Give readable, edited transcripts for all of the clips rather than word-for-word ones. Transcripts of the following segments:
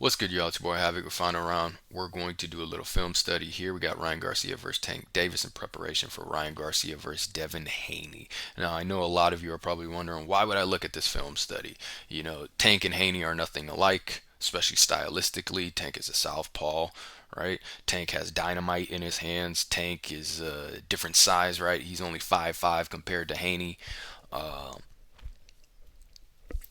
What's good, y'all? It's your boy Havoc with Final Round. We're going to do a little film study here. We got Ryan Garcia versus Tank Davis in preparation for Ryan Garcia versus Devin Haney. Now, I know a lot of you are probably wondering, why would I look at this film study? Tank and Haney are nothing alike, especially stylistically. Tank is a southpaw, right? Tank has dynamite in his hands. Tank is a different size, right? He's only 5'5" compared to Haney. Uh,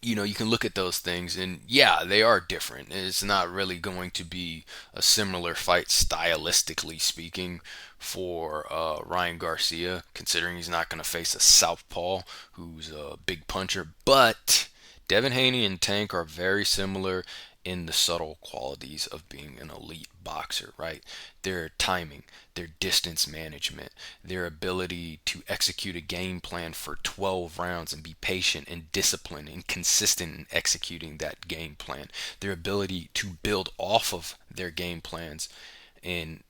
you can look at those things and yeah, they are different. It's not really going to be a similar fight stylistically speaking for Ryan Garcia, considering he's not going to face a southpaw who's a big puncher. But Devin Haney and Tank are very similar in the subtle qualities of being an elite boxer, right? Their timing, their distance management, their ability to execute a game plan for 12 rounds and be patient and disciplined and consistent in executing that game plan, their ability to build off of their game plans in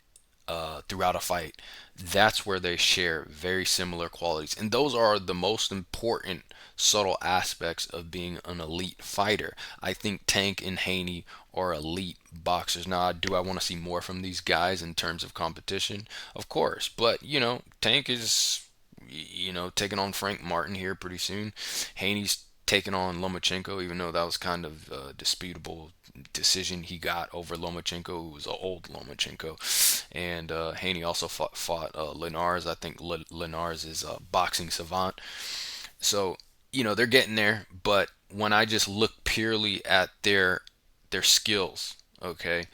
throughout a fight. That's where they share very similar qualities. And those are the most important subtle aspects of being an elite fighter. I think Tank and Haney are elite boxers. Now, do I want to see more from these guys in terms of competition? Of course. But, Tank is, taking on Frank Martin here pretty soon. Haney's taking on Lomachenko, even though that was kind of a disputable decision he got over Lomachenko, who was an old Lomachenko. And Haney also fought Linares. I think Linares is a boxing savant. So, they're getting there. But when I just look purely at their skills, okay,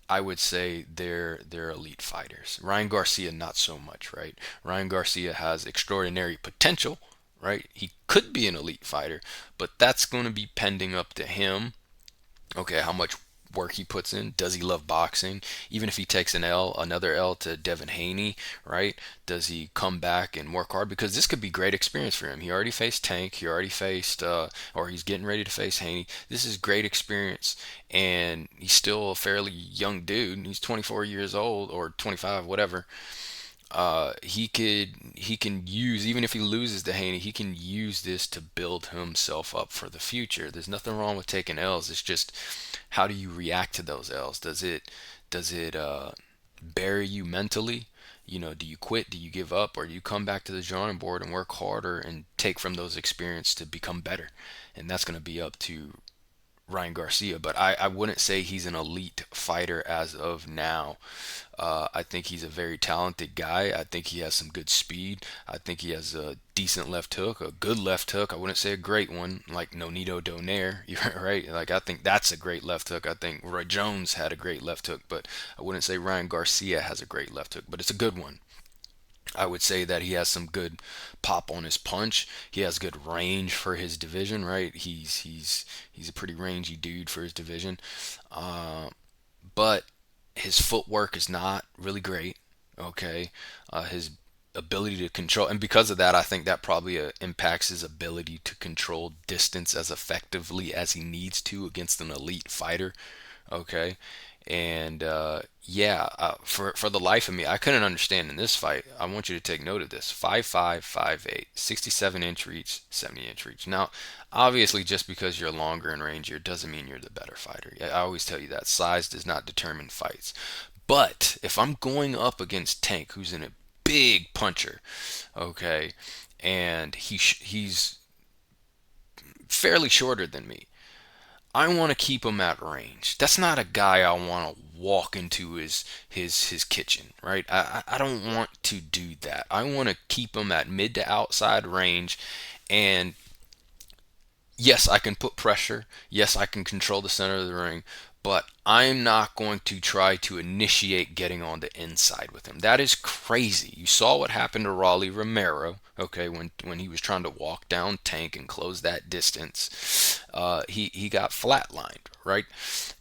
I would say they're elite fighters. Ryan Garcia, not so much, right? Ryan Garcia has extraordinary potential, right? He could be an elite fighter, but that's going to be pending up to him. Okay, how much work he puts in. Does he love boxing? Even if he takes another L to Devin Haney, right? Does he come back and work hard? Because this could be great experience for him. He already faced Tank. He already faced, or he's getting ready to face Haney. This is great experience, and he's still a fairly young dude. He's 24 years old or 25, whatever. He can use, even if he loses to Haney, he can use this to build himself up for the future. There's nothing wrong with taking L's. It's just, how do you react to those L's? Does it bury you mentally? Do you quit? Do you give up? Or do you come back to the drawing board and work harder and take from those experiences to become better? And that's going to be up to Ryan Garcia, but I wouldn't say he's an elite fighter as of now. I think he's a very talented guy. I think he has some good speed. I think he has a decent left hook, a good left hook. I wouldn't say a great one like Nonito Donaire. You're right. Like, I think that's a great left hook. I think Roy Jones had a great left hook, but I wouldn't say Ryan Garcia has a great left hook, but it's a good one. I would say that he has some good pop on his punch. He has good range for his division, right? He's a pretty rangy dude for his division. But his footwork is not really great. Okay, his ability to control, and because of that, I think that probably impacts his ability to control distance as effectively as he needs to against an elite fighter. Okay, and yeah, for the life of me, I couldn't understand in this fight. I want you to take note of this: 5'5", 5'8", 67-inch reach, 70-inch reach. Now, obviously, just because you're longer and rangier doesn't mean you're the better fighter. I always tell you that size does not determine fights. But if I'm going up against Tank, who's in a big puncher, okay, and he's fairly shorter than me, I want to keep him at range. That's not a guy I want to walk into his kitchen, right? I don't want to do that. I want to keep him at mid to outside range, and yes, I can put pressure. Yes, I can control the center of the ring, but I'm not going to try to initiate getting on the inside with him. That is crazy. You saw what happened to Raleigh Romero, okay, when he was trying to walk down Tank and close that distance. He got flatlined, right?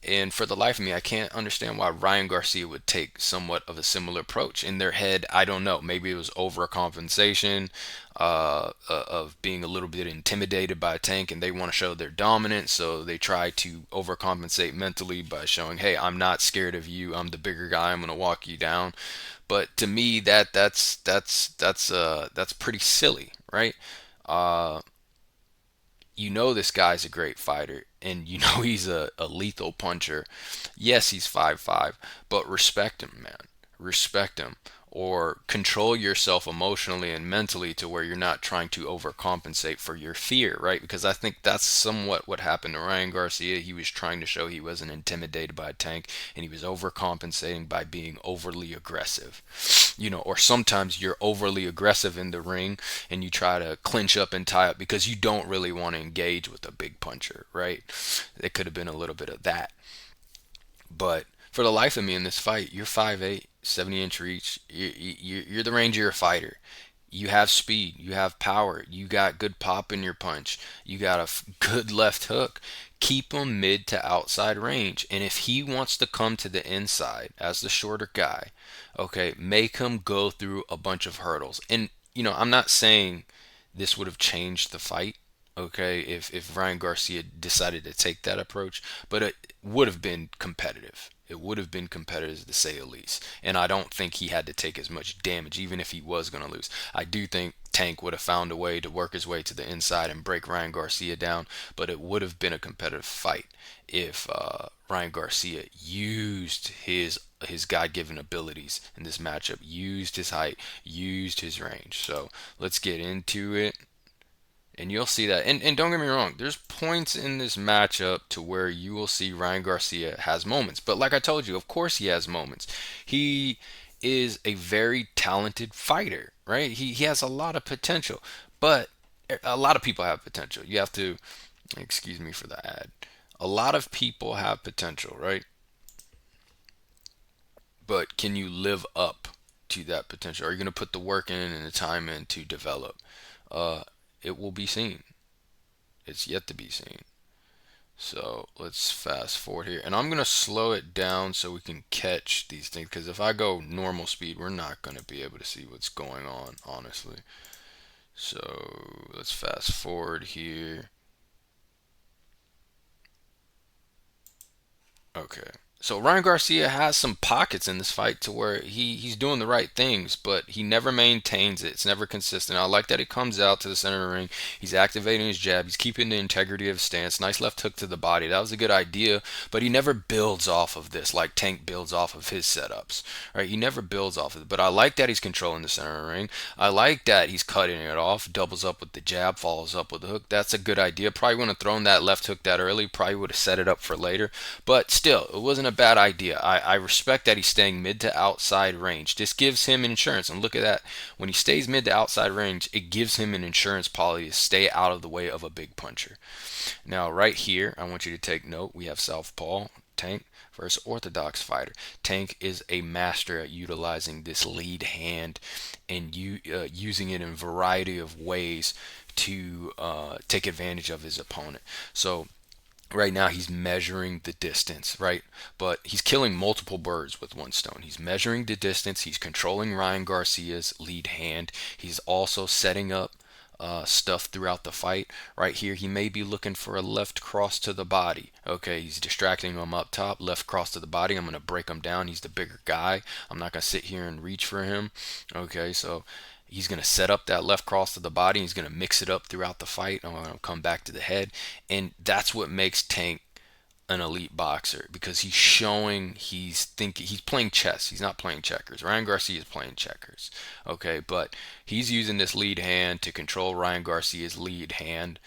And for the life of me, I can't understand why Ryan Garcia would take somewhat of a similar approach. In their head, I don't know. Maybe it was overcompensation, of being a little bit intimidated by a Tank, and they want to show their dominance, so they try to overcompensate mentally by showing, "Hey, I'm not scared of you. I'm the bigger guy. I'm gonna walk you down." But to me, that's pretty silly, right? Uh, this guy's a great fighter. and you know he's a lethal puncher. Yes, he's 5'5", but respect him, man. Respect him. Or control yourself emotionally and mentally to where you're not trying to overcompensate for your fear, right? Because I think that's somewhat what happened to Ryan Garcia. He was trying to show he wasn't intimidated by Tank, and he was overcompensating by being overly aggressive. Or sometimes you're overly aggressive in the ring and you try to clinch up and tie up because you don't really want to engage with a big puncher, right? It could have been a little bit of that. But for the life of me in this fight, you're 5'8", 70-inch reach. You're the range. You're a fighter. You have speed. You have power. You got good pop in your punch. You got a good left hook. Keep him mid to outside range. And if he wants to come to the inside as the shorter guy, okay, make him go through a bunch of hurdles. And, I'm not saying this would have changed the fight, okay, if Ryan Garcia decided to take that approach, but it would have been competitive. It would have been competitive to say the least. And I don't think he had to take as much damage, even if he was going to lose. I do think Tank would have found a way to work his way to the inside and break Ryan Garcia down, but it would have been a competitive fight if Ryan Garcia used his God-given abilities in this matchup, used his height, used his range. So let's get into it, and you'll see that. And don't get me wrong, there's points in this matchup to where you will see Ryan Garcia has moments. But like I told you, of course he has moments. He is a very talented fighter, right? He has a lot of potential. But a lot of people have potential. You have to, excuse me for the ad. A lot of people have potential, right? But can you live up to that potential? Are you going to put the work in and the time in to develop? Uh, it will be seen. It's yet to be seen. So let's fast forward here. And I'm going to slow it down so we can catch these things. Because if I go normal speed, we're not going to be able to see what's going on, honestly. So let's fast forward here. Okay. So Ryan Garcia has some pockets in this fight to where he's doing the right things, but he never maintains it. It's never consistent. I like that he comes out to the center of the ring. He's activating his jab. He's keeping the integrity of his stance. Nice left hook to the body. That was a good idea, but he never builds off of this like Tank builds off of his setups. Right? He never builds off of it. But I like that he's controlling the center of the ring. I like that he's cutting it off, doubles up with the jab, follows up with the hook. That's a good idea. Probably wouldn't have thrown that left hook that early. Probably would have set it up for later. But still, it wasn't a bad idea. I respect that he's staying mid to outside range. This gives him insurance. And look at that. When he stays mid to outside range, it gives him an insurance policy to stay out of the way of a big puncher. Now, right here, I want you to take note. We have Southpaw, Tank versus Orthodox fighter. Tank is a master at utilizing this lead hand and using it in a variety of ways to take advantage of his opponent. So right now he's measuring the distance, right? But he's killing multiple birds with one stone. He's measuring the distance. He's controlling Ryan Garcia's lead hand. He's also setting up stuff throughout the fight. Right here, he may be looking for a left cross to the body. Okay, he's distracting him up top. Left cross to the body. I'm going to break him down. He's the bigger guy. I'm not going to sit here and reach for him. Okay, so he's going to set up that left cross to the body. He's going to mix it up throughout the fight. I'm going to come back to the head. And that's what makes Tank an elite boxer, because he's showing he's thinking, he's playing chess. He's not playing checkers. Ryan Garcia is playing checkers. Okay, but he's using this lead hand to control Ryan Garcia's lead hand,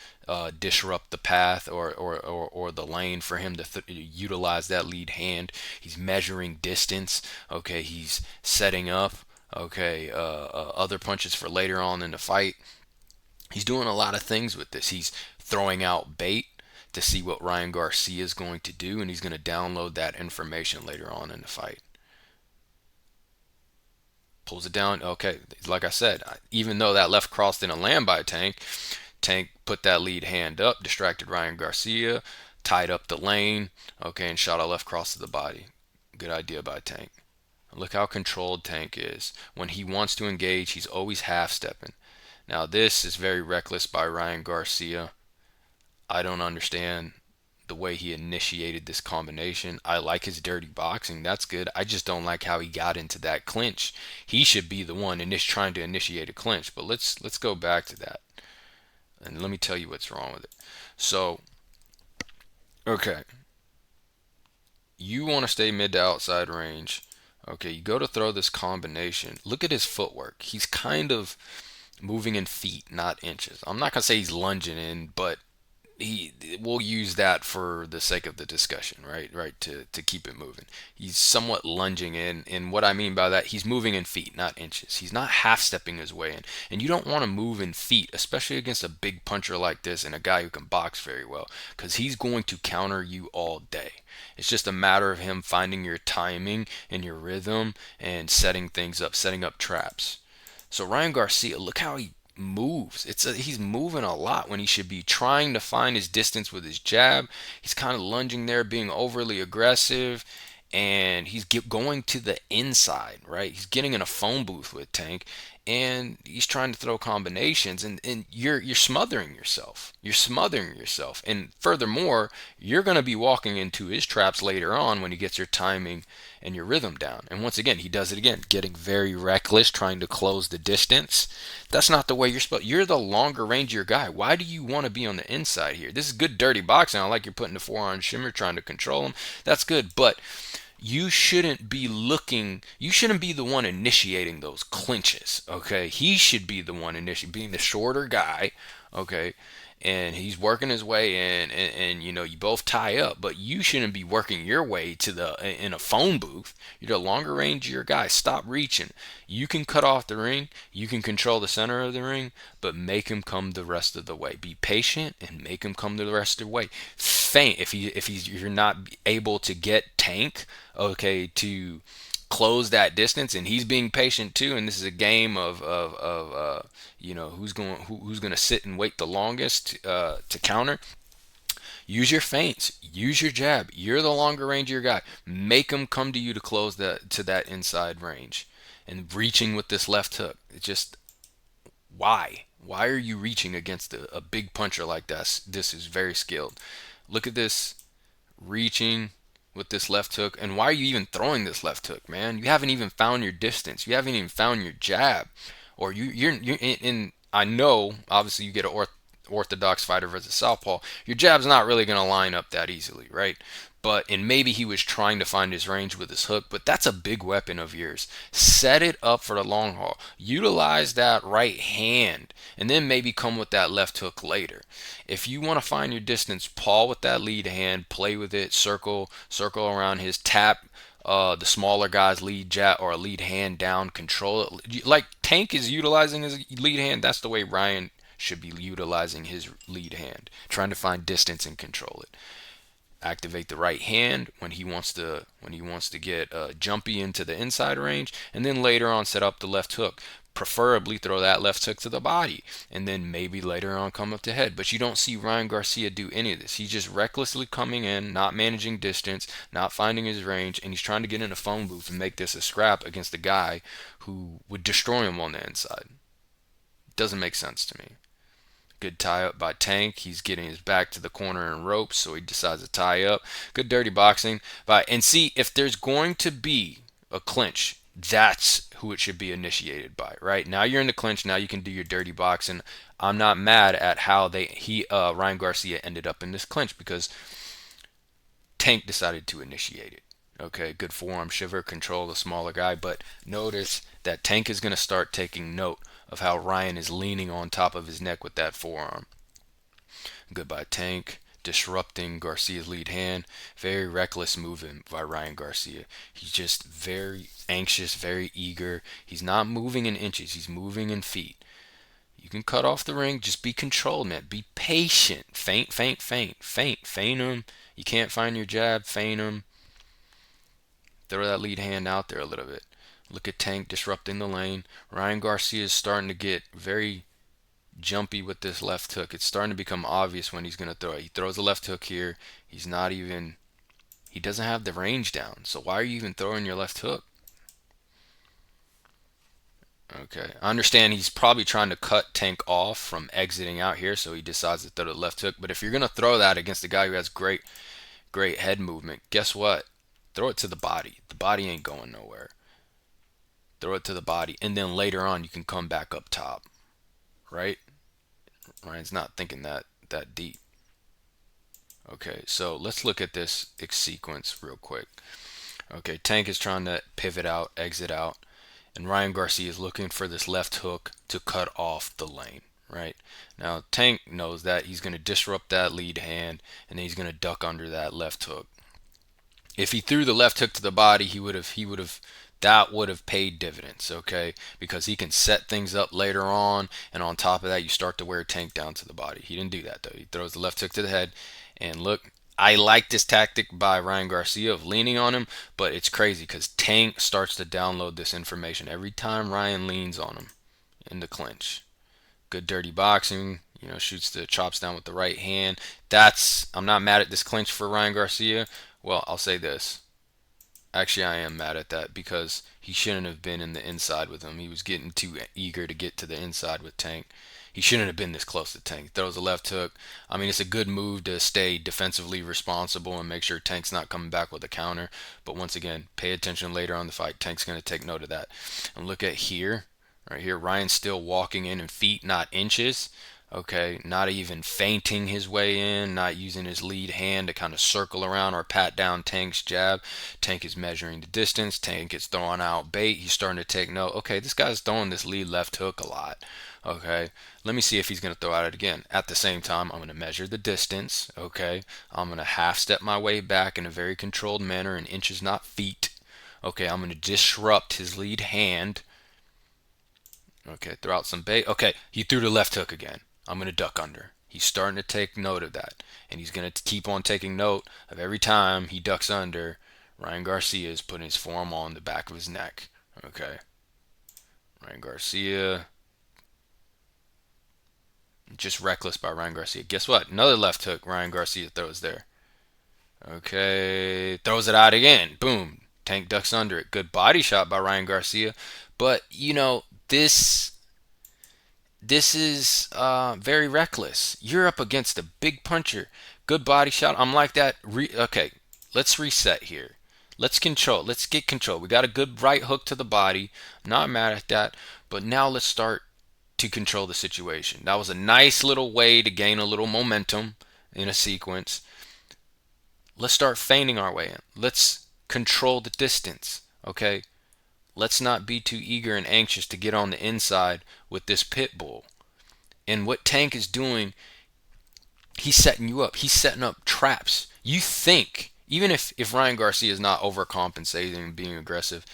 disrupt the path or the lane for him to utilize that lead hand. He's measuring distance. Okay, he's setting up other punches for later on in the fight. He's doing a lot of things with this. He's throwing out bait to see what Ryan Garcia is going to do, and he's going to download that information later on in the fight. Pulls it down. Okay, like I said, even though that left cross didn't land by Tank, Tank put that lead hand up, distracted Ryan Garcia, tied up the lane, okay, and shot a left cross to the body. Good idea by Tank. Look how controlled Tank is. When he wants to engage, he's always half-stepping. Now, this is very reckless by Ryan Garcia. I don't understand the way he initiated this combination. I like his dirty boxing. That's good. I just don't like how he got into that clinch. He should be the one trying to initiate a clinch. But let's go back to that. And let me tell you what's wrong with it. So Okay, you want to stay mid to outside range. Okay, you go to throw this combination. Look at his footwork. He's kind of moving in feet, not inches. I'm not gonna say he's lunging in, but he we'll use that for the sake of the discussion, right, to keep it moving. He's somewhat lunging in, and what I mean by that, he's moving in feet, not inches. He's not half stepping his way in, and you don't want to move in feet, especially against a big puncher like this and a guy who can box very well, because he's going to counter you all day. It's just a matter of him finding your timing and your rhythm and setting things up, setting up traps. So Ryan Garcia, look how he moves. He's moving a lot when he should be trying to find his distance with his jab. He's kind of lunging there, being overly aggressive, and going to the inside, right? He's getting in a phone booth with Tank, and he's trying to throw combinations, and you're smothering yourself. You're smothering yourself, and furthermore, you're going to be walking into his traps later on when he gets your timing and your rhythm down. And once again, he does it again, getting very reckless, trying to close the distance. That's not the way you're supposed. You're the longer rangier guy. Why do you want to be on the inside here? This is good dirty boxing. I like you're putting the forearm shimmer, trying to control him. That's good, but you shouldn't be looking, you shouldn't be the one initiating those clinches, okay? He should be the one initiating, being the shorter guy, okay? And he's working his way in, and you know, you both tie up, but you shouldn't be working your way to the in a phone booth. You're the longer range of your guy. Stop reaching. You can cut off the ring, you can control the center of the ring, but make him come the rest of the way. Be patient and make him come the rest of the way. Feint if you're not able to get Tank, okay, to close that distance, and he's being patient too, and this is a game of you know, who's going to sit and wait the longest to counter. Use your feints, use your jab. You're the longer range of your guy. Make him come to you to close that inside range, and reaching with this left hook. It just, why are you reaching against a big puncher like this is very skilled. Look at this, reaching with this left hook. And why are you even throwing this left hook, man? You haven't even found your distance. You haven't even found your jab. Or you're in, I know, obviously you get an orthodox fighter versus southpaw. Your jab's not really going to line up that easily, right? But, and maybe he was trying to find his range with his hook, but that's a big weapon of yours. Set it up for the long haul. Utilize that right hand, and then maybe come with that left hook later. If you want to find your distance, paw with that lead hand, play with it, circle around his tap. The smaller guy's lead jab or a lead hand down, control it. Like Tank is utilizing his lead hand, that's the way Ryan should be utilizing his lead hand, trying to find distance and control it. Activate the right hand when he wants to get jumpy into the inside range, and then later on set up the left hook. Preferably throw that left hook to the body, and then maybe later on come up to head. But you don't see Ryan Garcia do any of this. He's just recklessly coming in, not managing distance, not finding his range, and he's trying to get in a phone booth and make this a scrap against a guy who would destroy him on the inside. Doesn't make sense to me. Good tie up by Tank. He's getting his back to the corner and ropes, so he decides to tie up. Good dirty boxing. And see, if there's going to be a clinch, that's who it should be initiated by. Right now, you're in the clinch. Now you can do your dirty boxing. I'm not mad at how Ryan Garcia ended up in this clinch, because Tank decided to initiate it. Okay, good forearm shiver, control the smaller guy, but notice that Tank is going to start taking note of how Ryan is leaning on top of his neck with that forearm. Goodbye, Tank. Disrupting Garcia's lead hand. Very reckless movement by Ryan Garcia. He's just very anxious, very eager. He's not moving in inches, he's moving in feet. You can cut off the ring, just be controlled, man. Be patient. Feint, feint, feint, feint, feint him. You can't find your jab, feint him. Throw that lead hand out there a little bit. Look at Tank disrupting the lane. Ryan Garcia is starting to get very jumpy with this left hook. It's starting to become obvious when he's going to throw it. He throws the left hook here. He doesn't have the range down. So why are you even throwing your left hook? Okay. I understand he's probably trying to cut Tank off from exiting out here, so he decides to throw the left hook. But if you're going to throw that against a guy who has great head movement, guess what? Throw it to the body. The body ain't going nowhere. Throw it to the body, and then later on you can come back up top, right? Ryan's not thinking that deep. Okay, so let's look at this sequence real quick. Okay, Tank is trying to pivot out, exit out, and Ryan Garcia is looking for this left hook to cut off the lane, right? Now, Tank knows that he's going to disrupt that lead hand, and then he's going to duck under that left hook. If he threw the left hook to the body, that would have paid dividends, okay? Because he can set things up later on, and on top of that, you start to wear Tank down to the body. He didn't do that though. He throws the left hook to the head, and look, I like this tactic by Ryan Garcia of leaning on him, but it's crazy because Tank starts to download this information every time Ryan leans on him in the clinch. Good dirty boxing, shoots the chops down with the right hand. I'm not mad at this clinch for Ryan Garcia. Well, I'll say this. Actually, I am mad at that because he shouldn't have been in the inside with him. He was getting too eager to get to the inside with Tank. He shouldn't have been this close to Tank. Throws a left hook. I mean, it's a good move to stay defensively responsible and make sure Tank's not coming back with a counter. But once again, pay attention later on in the fight. Tank's going to take note of that. And look at here. Right here, Ryan's still walking in feet, not inches. Okay, not even feinting his way in, not using his lead hand to kind of circle around or pat down Tank's jab. Tank is measuring the distance. Tank is throwing out bait. He's starting to take note. Okay, this guy's throwing this lead left hook a lot. Okay, let me see if he's going to throw out it again. At the same time, I'm going to measure the distance. Okay, I'm going to half step my way back in a very controlled manner in inches, not feet. Okay, I'm going to disrupt his lead hand. Okay, throw out some bait. Okay, he threw the left hook again. I'm going to duck under. He's starting to take note of that. And he's going to keep on taking note of every time he ducks under, Ryan Garcia is putting his forearm on the back of his neck. Okay. Ryan Garcia. Just reckless by Ryan Garcia. Guess what? Another left hook Ryan Garcia throws there. Okay. Throws it out again. Boom. Tank ducks under it. Good body shot by Ryan Garcia. But, this is very reckless. You're up against a big puncher. Good body shot. I'm like that. Okay, let's reset here. Let's control. Let's get control. We got a good right hook to the body. Not mad at that. But now let's start to control the situation. That was a nice little way to gain a little momentum in a sequence. Let's start feigning our way in. Let's control the distance. Okay? Let's not be too eager and anxious to get on the inside with this pit bull. And what Tank is doing, he's setting you up. He's setting up traps. You think, even if Ryan Garcia is not overcompensating and being aggressive,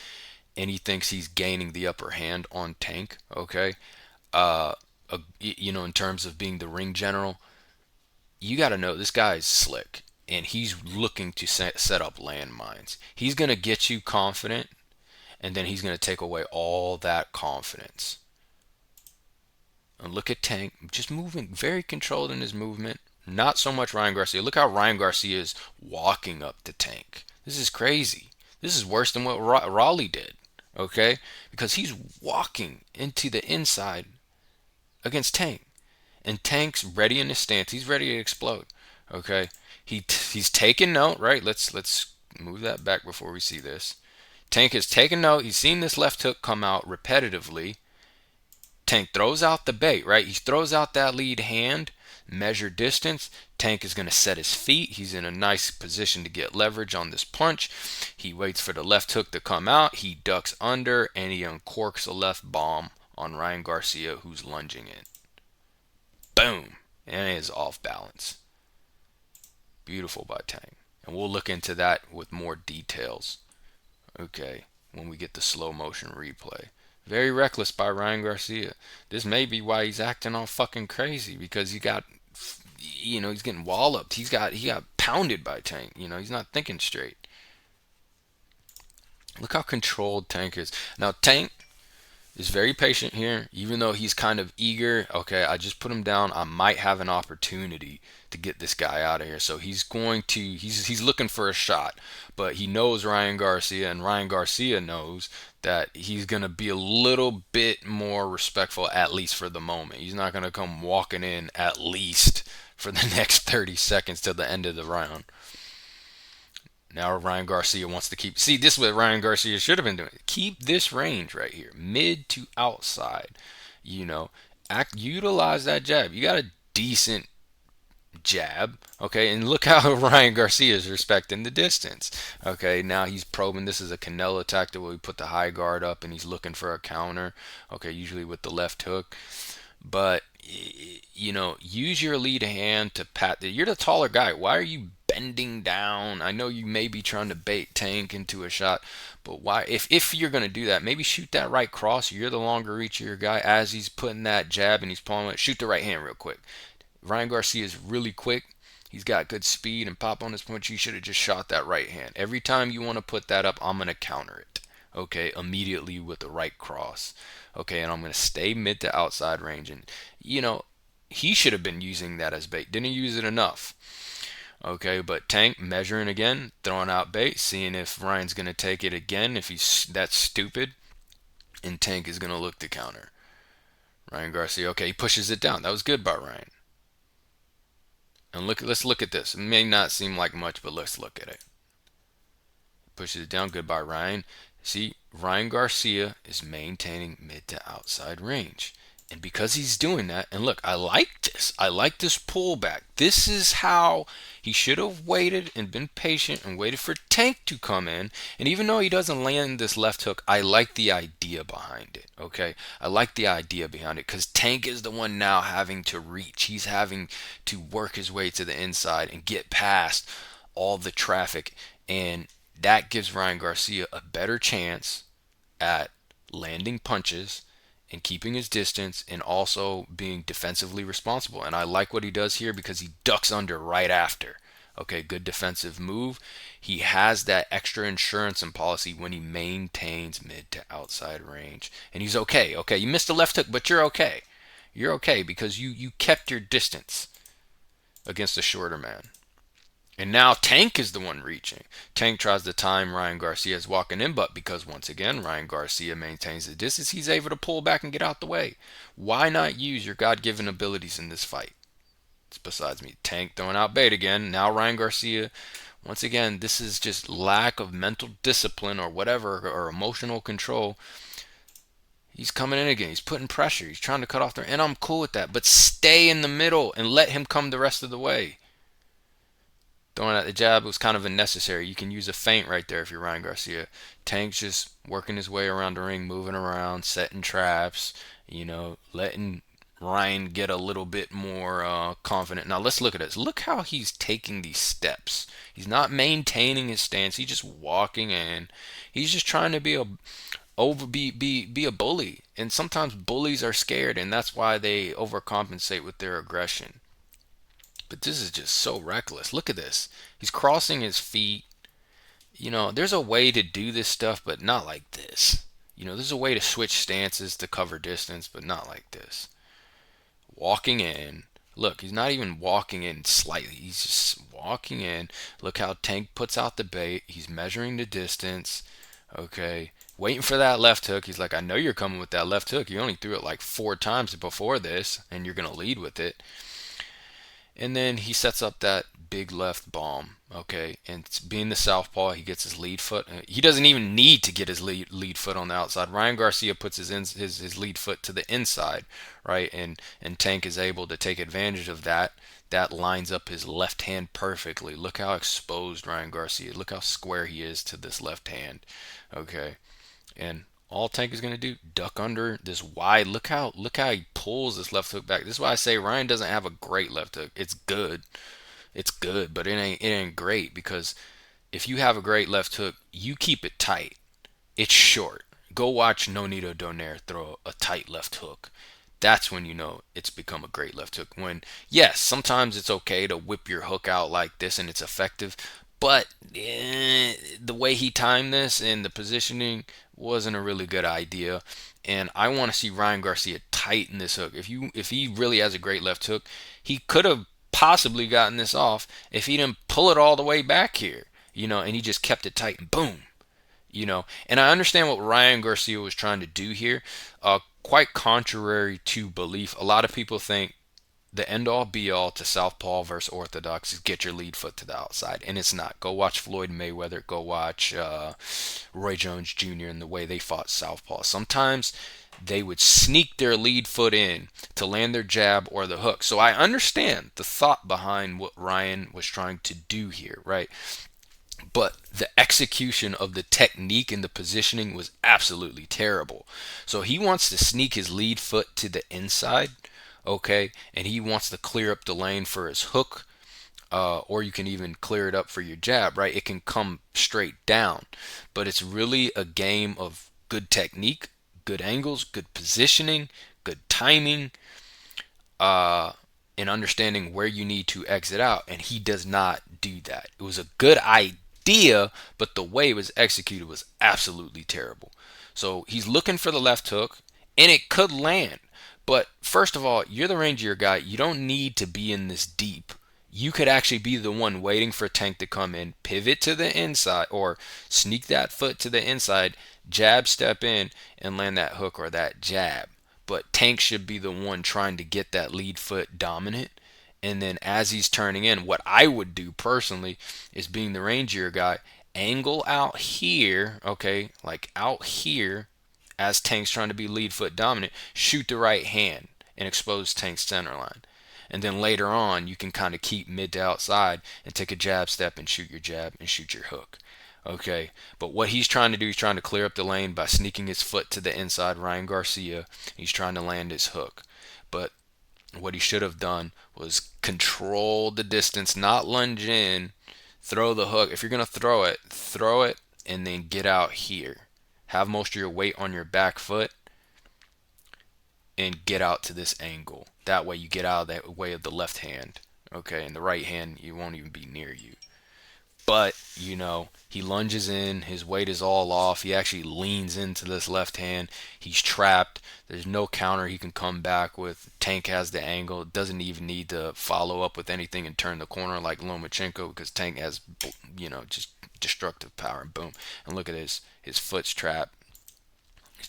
and he thinks he's gaining the upper hand on Tank, okay, in terms of being the ring general, you got to know this guy is slick. And he's looking to set up landmines. He's going to get you confident, and then he's going to take away all that confidence. And look at Tank, just moving, very controlled in his movement. Not so much Ryan Garcia. Look how Ryan Garcia is walking up to Tank. This is crazy. This is worse than what Raleigh did, okay? Because he's walking into the inside against Tank. And Tank's ready in his stance. He's ready to explode, okay? He's taking note, right? Let's move that back before we see this. Tank has taken note. He's seen this left hook come out repetitively. Tank throws out the bait, right? He throws out that lead hand, measure distance. Tank is going to set his feet. He's in a nice position to get leverage on this punch. He waits for the left hook to come out. He ducks under, and he uncorks a left bomb on Ryan Garcia, who's lunging in. Boom. And it is off balance. Beautiful by Tank. And we'll look into that with more details, okay, when we get the slow motion replay. Very reckless by Ryan Garcia. This may be why he's acting all fucking crazy, because he's getting walloped. He got pounded by Tank. He's not thinking straight. Look how controlled Tank is. Now Tank is very patient here, even though he's kind of eager. Okay, I just put him down. I might have an opportunity to get this guy out of here. So he's looking for a shot, but he knows Ryan Garcia, and Ryan Garcia knows that he's going to be a little bit more respectful, at least for the moment. He's not going to come walking in at least for the next 30 seconds till the end of the round. Now Ryan Garcia wants to keep. See, this is what Ryan Garcia should have been doing. Keep this range right here, mid to outside. Utilize that jab. You got a decent jab. Okay, and look how Ryan Garcia is respecting the distance. Okay, now he's probing. This is a Canelo tactic where we put the high guard up and he's looking for a counter. Okay, usually with the left hook. But use your lead hand to pat. You're the taller guy. Why are you bending down? I know you may be trying to bait Tank into a shot, but why? If you're gonna do that, maybe shoot that right cross. You're the longer reach of your guy. As he's putting that jab and he's pulling it, shoot the right hand real quick. Ryan Garcia is really quick. He's got good speed and pop on his punch. You should have just shot that right hand. Every time you want to put that up, I'm going to counter it. Okay, immediately with the right cross. Okay, and I'm going to stay mid to outside range. And, he should have been using that as bait. Didn't use it enough. Okay, but Tank measuring again, throwing out bait, seeing if Ryan's going to take it again, if he's that stupid. And Tank is going to look to counter. Ryan Garcia, okay, he pushes it down. That was good by Ryan. And let's look at this. It may not seem like much, but let's look at it. Pushes it down. Goodbye, Ryan. See, Ryan Garcia is maintaining mid to outside range. And because he's doing that, and look, I like this. I like this pullback. This is how he should have waited and been patient and waited for Tank to come in. And even though he doesn't land this left hook, I like the idea behind it. Okay, I like the idea behind it because Tank is the one now having to reach. He's having to work his way to the inside and get past all the traffic, and that gives Ryan Garcia a better chance at landing punches and keeping his distance and also being defensively responsible. And I like what he does here because he ducks under right after. Okay, good defensive move. He has that extra insurance and policy when he maintains mid to outside range. And he's okay. Okay, you missed the left hook, but you're okay. You're okay because you kept your distance against a shorter man. And now Tank is the one reaching. Tank tries to time Ryan Garcia's walking in, but because once again Ryan Garcia maintains the distance, he's able to pull back and get out the way. Why not use your God-given abilities in this fight? It's besides me. Tank throwing out bait again. Now Ryan Garcia. Once again, this is just lack of mental discipline or whatever, or emotional control. He's coming in again. He's putting pressure. He's trying to cut off there. And I'm cool with that. But stay in the middle and let him come the rest of the way. Throwing out the jab was kind of unnecessary. You can use a feint right there if you're Ryan Garcia. Tank's just working his way around the ring, moving around, setting traps, letting Ryan get a little bit more confident. Now let's look at this. Look how he's taking these steps. He's not maintaining his stance. He's just walking in. He's just trying to be a bully. And sometimes bullies are scared, and that's why they overcompensate with their aggression. But this is just so reckless. Look at this. He's crossing his feet. There's a way to do this stuff, but not like this. There's a way to switch stances to cover distance, but not like this. Walking in. Look, he's not even walking in slightly. He's just walking in. Look how Tank puts out the bait. He's measuring the distance. Okay. Waiting for that left hook. He's like, I know you're coming with that left hook. You only threw it like 4 times before this, and you're going to lead with it. And then he sets up that big left bomb, okay? And being the southpaw, he gets his lead foot. He doesn't even need to get his lead foot on the outside. Ryan Garcia puts his lead foot to the inside, right? And Tank is able to take advantage of that. That lines up his left hand perfectly. Look how exposed Ryan Garcia is. Look how square he is to this left hand, okay? And all Tank is going to do, duck under this wide. Look how he pulls this left hook back. This is why I say Ryan doesn't have a great left hook. It's good, but it ain't great, because if you have a great left hook, you keep it tight. It's short. Go watch Nonito Donaire throw a tight left hook. That's when you know it's become a great left hook. When, yes, sometimes it's okay to whip your hook out like this and it's effective, but the way he timed this and the positioning wasn't a really good idea. And I want to see Ryan Garcia tighten this hook. If he really has a great left hook, he could have possibly gotten this off if he didn't pull it all the way back here, and he just kept it tight and boom. And I understand what Ryan Garcia was trying to do here. Quite contrary to belief, a lot of people think the end-all be-all to southpaw versus orthodox is get your lead foot to the outside, and it's not. Go watch Floyd Mayweather. Go watch Roy Jones Jr. and the way they fought southpaw. Sometimes they would sneak their lead foot in to land their jab or the hook. So I understand the thought behind what Ryan was trying to do here, right? But the execution of the technique and the positioning was absolutely terrible. So he wants to sneak his lead foot to the inside, okay, and he wants to clear up the lane for his hook, or you can even clear it up for your jab, right? It can come straight down, but it's really a game of good technique, good angles, good positioning, good timing, uh, and understanding where you need to exit out. And he does not do that. It was a good idea, but the way it was executed was absolutely terrible. So he's looking for the left hook, and it could land. But first of all, you're the rangier guy. You don't need to be in this deep. You could actually be the one waiting for Tank to come in, pivot to the inside, or sneak that foot to the inside, jab, step in, and land that hook or that jab. But Tank should be the one trying to get that lead foot dominant. And then as he's turning in, what I would do personally is, being the rangier guy, angle out here, okay, like out here, as Tank's trying to be lead foot dominant, shoot the right hand and expose Tank's center line. And then later on, you can kind of keep mid to outside and take a jab step and shoot your jab and shoot your hook. Okay, but what he's trying to do, he's trying to clear up the lane by sneaking his foot to the inside, Ryan Garcia. He's trying to land his hook. But what he should have done was control the distance, not lunge in, throw the hook. If you're going to throw it, and then get out here. Have most of your weight on your back foot and get out to this angle. That way you get out of that way of the left hand. Okay, and the right hand, you won't even be near you. But, he lunges in, his weight is all off. He actually leans into this left hand. He's trapped. There's no counter he can come back with. Tank has the angle. Doesn't even need to follow up with anything and turn the corner like Lomachenko, because Tank has, just destructive power. Boom. And look at his foot's trapped.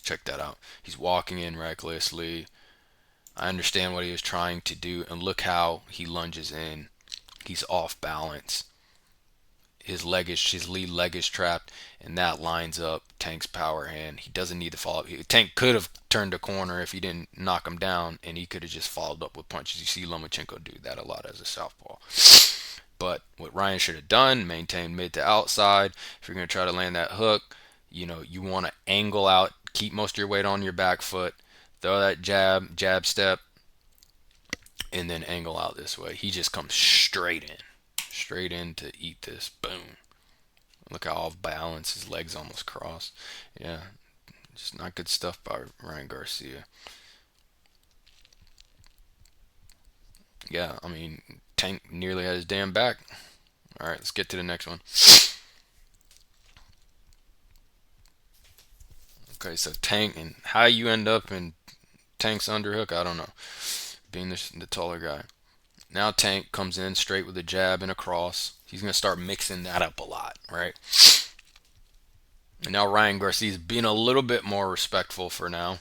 Check that out. He's walking in recklessly. I understand what he was trying to do. And look how he lunges in. He's off balance. His lead leg is trapped, and that lines up Tank's power hand. He doesn't need to follow up. Tank could have turned a corner if he didn't knock him down, and he could have just followed up with punches. You see Lomachenko do that a lot as a southpaw. But what Ryan should have done, maintain mid to outside. If you're going to try to land that hook, you want to angle out, keep most of your weight on your back foot, throw that jab step, and then angle out this way. He just comes straight in to eat this. Boom. Look how off balance, his legs almost cross. Yeah, just not good stuff by Ryan Garcia. Yeah, I mean, Tank nearly had his damn back. All right, let's get to the next one. Okay, so Tank, and how you end up in Tank's underhook, I don't know. Being the taller guy. Now Tank comes in straight with a jab and a cross. He's going to start mixing that up a lot, right? And now Ryan Garcia's being a little bit more respectful for now,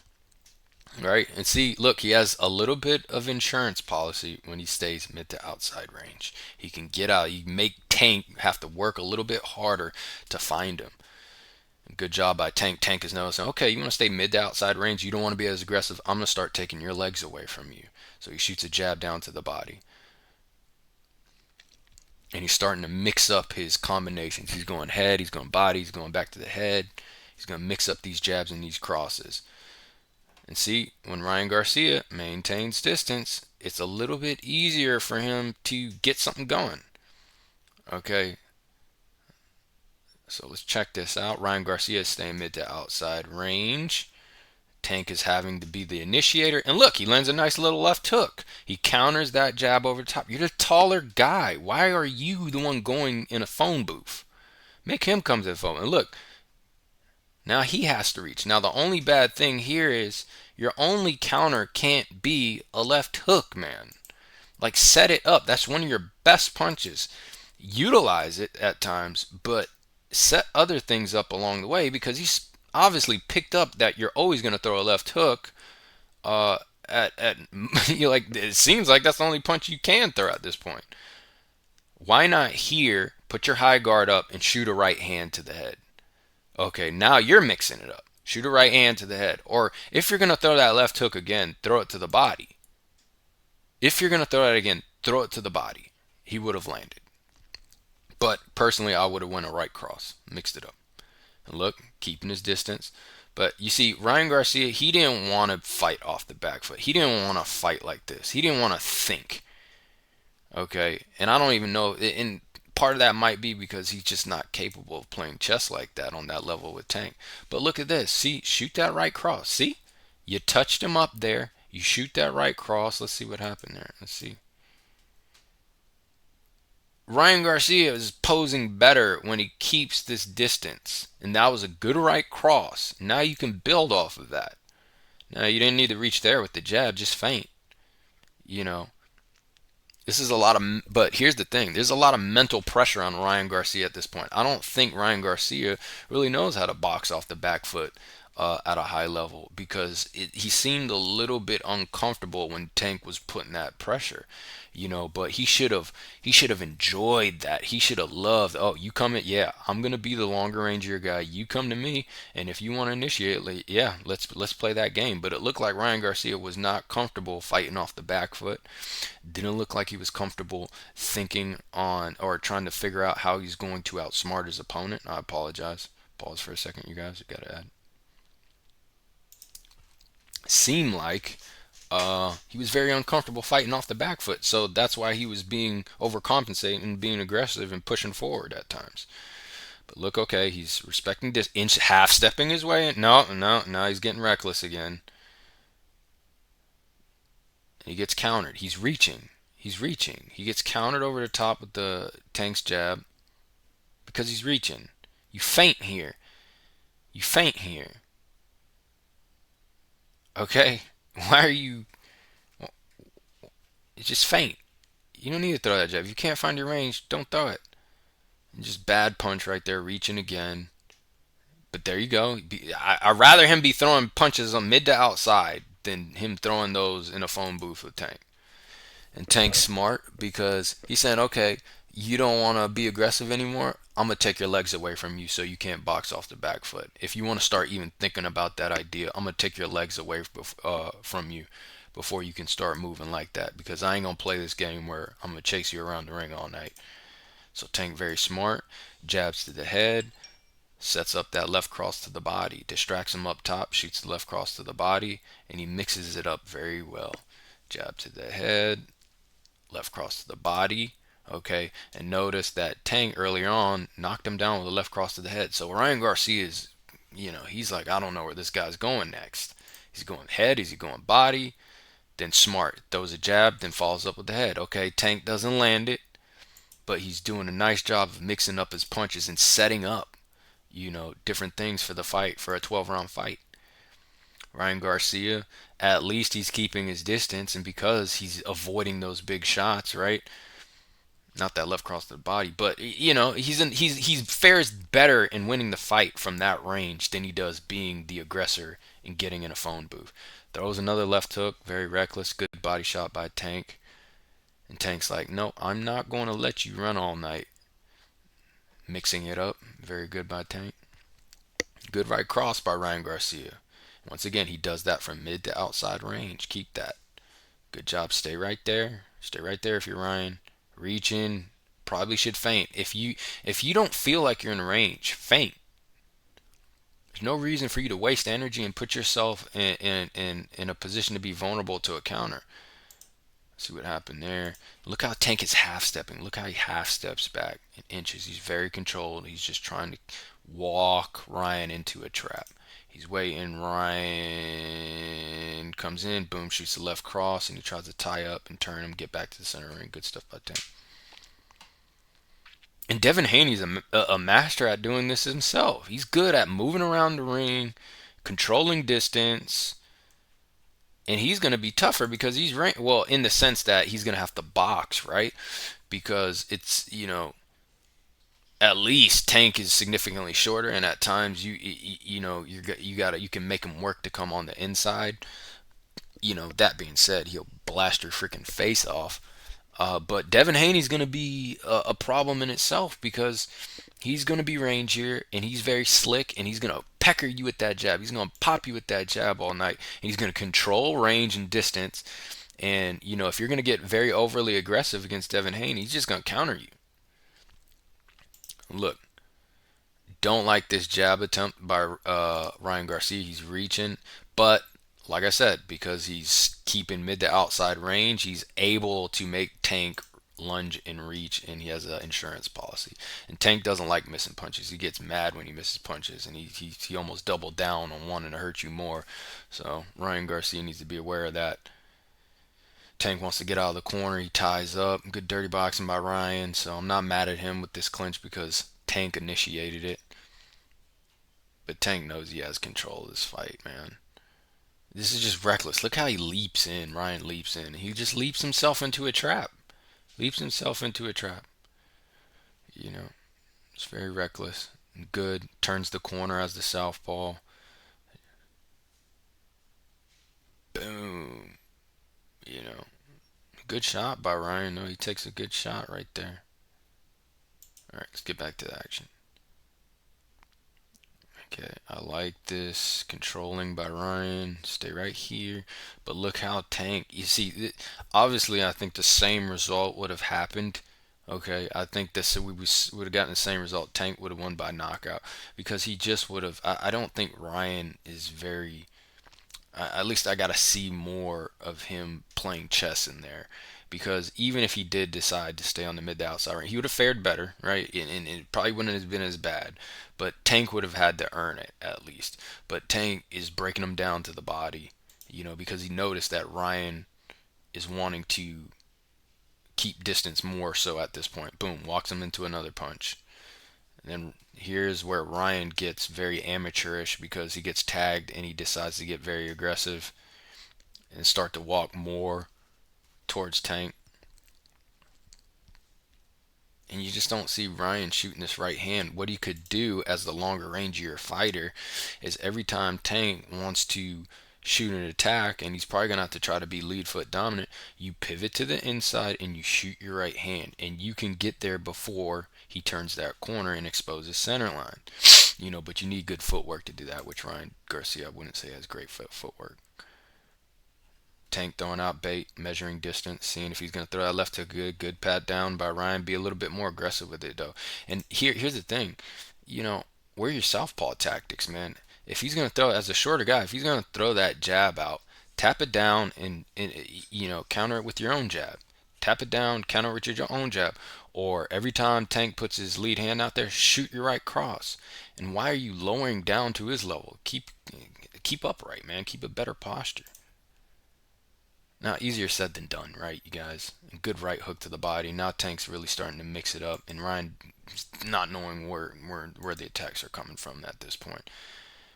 right? And see, look, he has a little bit of insurance policy when he stays mid to outside range. He can get out. You make Tank have to work a little bit harder to find him. Good job by Tank. Tank is noticing, okay, you want to stay mid to outside range. You don't want to be as aggressive. I'm going to start taking your legs away from you. So he shoots a jab down to the body. And he's starting to mix up his combinations. He's going head, he's going body, he's going back to the head. He's going to mix up these jabs and these crosses. And see, when Ryan Garcia maintains distance, it's a little bit easier for him to get something going. Okay. So let's check this out. Ryan Garcia is staying mid to outside range. Tank is having to be the initiator. And look, he lands a nice little left hook. He counters that jab over the top. You're the taller guy. Why are you the one going in a phone booth? Make him come to the phone. And look, now he has to reach. Now the only bad thing here is your only counter can't be a left hook, man. Like, set it up. That's one of your best punches. Utilize it at times, but set other things up along the way, because he's obviously picked up that you're always going to throw a left hook. At you like, it seems like that's the only punch you can throw at this point. Why not here? Put your high guard up and shoot a right hand to the head. Okay, now you're mixing it up. Shoot a right hand to the head. Or if you're going to throw that left hook again, throw it to the body. If you're going to throw it again, throw it to the body. He would have landed. But personally, I would have went a right cross, mixed it up. And look, keeping his distance. But you see, Ryan Garcia, he didn't want to fight off the back foot. He didn't want to fight like this. He didn't want to think. Okay, and I don't even know. And part of that might be because he's just not capable of playing chess like that on that level with Tank. But look at this. See, shoot that right cross. See, you touched him up there. You shoot that right cross. Let's see what happened there. Let's see. Ryan Garcia is posing better when he keeps this distance. And that was a good right cross. Now you can build off of that. Now you didn't need to reach there with the jab, just feint. You know, this is a lot of, but here's the thing. There's a lot of mental pressure on Ryan Garcia at this point. I don't think Ryan Garcia really knows how to box off the back foot at a high level because he seemed a little bit uncomfortable when Tank was putting that pressure, but he should have enjoyed that. He should have loved, oh, you come in, yeah, I'm gonna be the longer range of your guy. You come to me, and if you want to initiate, like, yeah, let's play that game. But it looked like Ryan Garcia was not comfortable fighting off the back foot. Didn't look like he was comfortable thinking on or trying to figure out how he's going to outsmart his opponent. I apologize. Pause for a second, you guys. I gotta add. Seemed like he was very uncomfortable fighting off the back foot. So that's why he was being overcompensating and being aggressive and pushing forward at times. But look, okay, he's respecting this inch, half stepping his way in. No, no, no, he's getting reckless again. He gets countered. He's reaching. He's reaching. He gets countered over the top with the Tank's jab because he's reaching. You feint here. You feint here. Okay? Why are you. It's just feint. You don't need to throw that jab. If you can't find your range, don't throw it. And just bad punch right there, reaching again. But there you go. I'd rather him be throwing punches on mid to outside than him throwing those in a phone booth with Tank. And Tank's smart because he's saying, okay, you don't want to be aggressive anymore. I'm going to take your legs away from you so you can't box off the back foot. If you want to start even thinking about that idea, I'm going to take your legs away from you before you can start moving like that because I ain't going to play this game where I'm going to chase you around the ring all night. So Tank very smart, jabs to the head, sets up that left cross to the body, distracts him up top, shoots the left cross to the body, and he mixes it up very well. Jab to the head, left cross to the body. Okay, and notice that Tank earlier on knocked him down with a left cross to the head. So Ryan Garcia is, he's like, I don't know where this guy's going next. He's going head, is he going body? Then smart, throws a jab, then follows up with the head. Okay, Tank doesn't land it, but he's doing a nice job of mixing up his punches and setting up, different things for the fight, for a 12-round fight. Ryan Garcia, at least he's keeping his distance, and because he's avoiding those big shots, right? Not that left cross to the body, but he fares better in winning the fight from that range than he does being the aggressor and getting in a phone booth. Throws another left hook, very reckless, good body shot by Tank. And Tank's like, no, I'm not going to let you run all night. Mixing it up, very good by Tank. Good right cross by Ryan Garcia. Once again, he does that from mid to outside range. Keep that. Good job. Stay right there. Stay right there if you're Ryan. Reach in. Probably should feint. If you don't feel like you're in range, feint. There's no reason for you to waste energy and put yourself in a position to be vulnerable to a counter. See what happened there. Look how Tank is half stepping. Look how he half steps back in inches. He's very controlled. He's just trying to walk Ryan into a trap. He's waiting. Ryan comes in. Boom, shoots the left cross, and he tries to tie up and turn him, get back to the center ring. Good stuff by Tank. And Devin Haney's a master at doing this himself. He's good at moving around the ring, controlling distance, and he's going to be tougher because he's ranked, well, in the sense that he's going to have to box, right? Because it's, at least Tank is significantly shorter, and at times you can make him work to come on the inside. That being said, he'll blast your freaking face off. But Devin Haney's going to be a problem in itself because he's going to be rangier and he's very slick and he's going to pecker you with that jab. He's gonna pop you with that jab all night, and he's gonna control range and distance. And if you're gonna get very overly aggressive against Devin Haney, he's just gonna counter you. Look, don't like this jab attempt by Ryan Garcia. He's reaching, but like I said, because he's keeping mid to outside range, he's able to make Tank lunge and reach, and he has an insurance policy. And Tank doesn't like missing punches. He gets mad when he misses punches, and he almost doubled down on wanting to hurt you more. So Ryan Garcia needs to be aware of that. Tank wants to get out of the corner. He ties up. Good dirty boxing by Ryan. So I'm not mad at him with this clinch because Tank initiated it. But Tank knows he has control of this fight, man. This is just reckless. Look how he leaps in. Ryan leaps in. He just leaps himself into a trap. Leaps himself into a trap. You know, it's very reckless. Good. Turns the corner as the southpaw. Boom. You know, good shot by Ryan. No, he takes a good shot right there. All right, let's get back to the action. Okay, I like this controlling by Ryan. Stay right here. But look how Tank, you see, obviously I think the same result would have happened. Okay, I think this we would have gotten the same result. Tank would have won by knockout because he just would have. I don't think Ryan is very, at least I got to see more of him playing chess in there. Because even if he did decide to stay on the mid to outside range, he would have fared better, right? And it probably wouldn't have been as bad. But Tank would have had to earn it at least. But Tank is breaking him down to the body, because he noticed that Ryan is wanting to keep distance more so at this point. Boom, walks him into another punch. And then here's where Ryan gets very amateurish because he gets tagged and he decides to get very aggressive and start to walk more towards Tank. And you just don't see Ryan shooting this right hand. What he could do as the longer rangier fighter is every time Tank wants to shoot an attack, and he's probably going to have to try to be lead foot dominant, you pivot to the inside and you shoot your right hand. And you can get there before he turns that corner and exposes center line. But you need good footwork to do that, which Ryan Garcia, I wouldn't say has great footwork. Tank throwing out bait, measuring distance, seeing if he's going to throw that left hook good pat down by Ryan. Be a little bit more aggressive with it, though. And here's the thing. Where are your southpaw tactics, man? If he's going to throw, as a shorter guy, if he's going to throw that jab out, tap it down and counter it with your own jab. Tap it down, counter it with your own jab. Or every time Tank puts his lead hand out there, shoot your right cross. And why are you lowering down to his level? Keep upright, man. Keep a better posture. Now, easier said than done, right, you guys? A good right hook to the body. Now Tank's really starting to mix it up, and Ryan not knowing where the attacks are coming from at this point.